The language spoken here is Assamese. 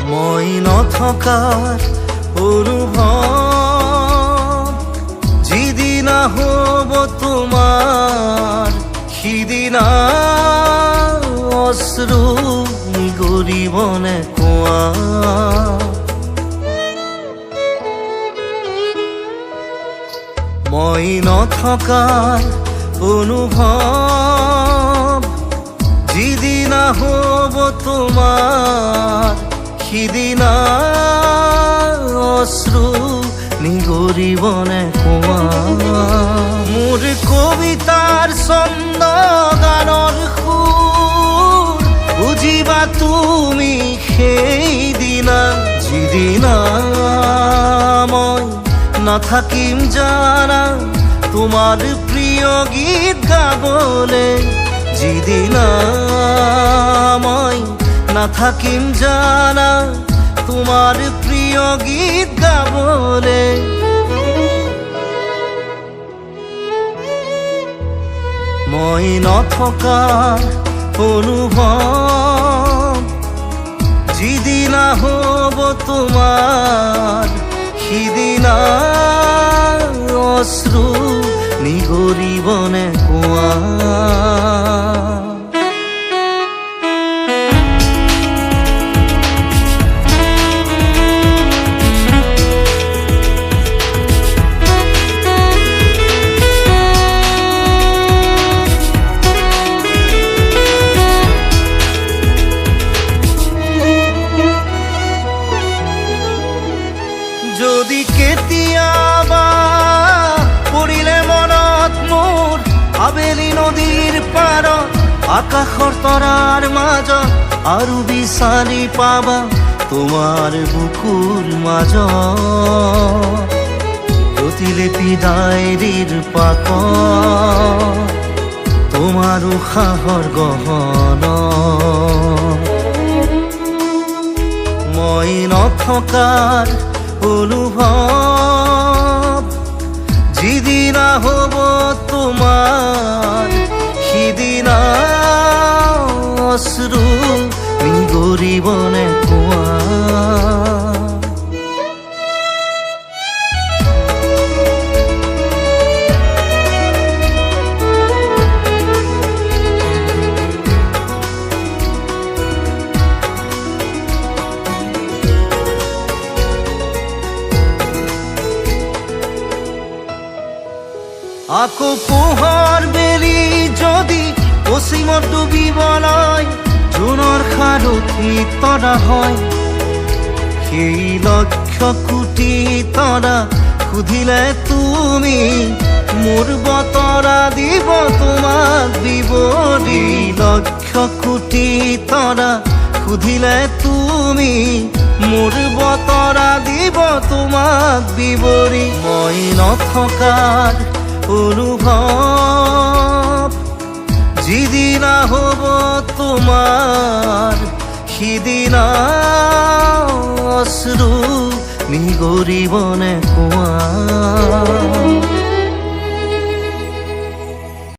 মই নথকাৰ অনুভৱ যিদিনা হ'ব তোমাৰ সিদিনা অশ্ৰু নিগৰিবনে কোৱা। মই নথকাৰ অনুভৱ যিদিনা হ'ব তোমাৰ সিদিনা অশ্ৰু নিগৰিবনে কোৱা। মোৰ কবিতাৰ ছন্দ গানৰ সুৰ বুজিবা তুমি সেইদিনা যিদিনা মই নাথাকিম জানা তোমাৰ প্ৰিয় গীত গাবলে। যিদিনা মই নাথাকিম জানা তোমাৰ প্ৰিয় গীত গাবলে। মই নথকাৰ অনুভৱ যিদিনা হ'ব তোমাৰ সিদিনা অশ্ৰু নিগৰিবনে কোৱা। যদি কেতিয়াবা পৰিলে মনত মোৰ আবেলি নদীৰ পাৰত আকাশৰ তৰাৰ মাজত আৰু বিচাৰি পাবা তোমাৰ বুকুৰ মাজত প্ৰতিলিপি ডায়েৰীৰ পাকত তোমাৰ উশাহৰ গহনা। মই নথকাৰ অনুভৱ যিদিনা হ'ব তোমাৰ সিদিনা অশ্ৰু নিগৰিবনে কোৱা। আকৌ পোহৰ বেলি যদি পশ্চিমত ডুবিবলৈ জোনৰ সাৰথি তৰা হয় সেই লক্ষ কোটি তৰা সুধিলে তুমি মোৰ বতৰা দিব তোমাক বিৱৰি। লক্ষ কোটি তৰা সুধিলে তুমি মোৰ বতৰা দিব তোমাক বিৱৰি। মই নথকাৰ অনুভৱ যিদিনা হ'ব তোমাৰ সিদিনা অশ্ৰু নিগৰিবনে কোৱা।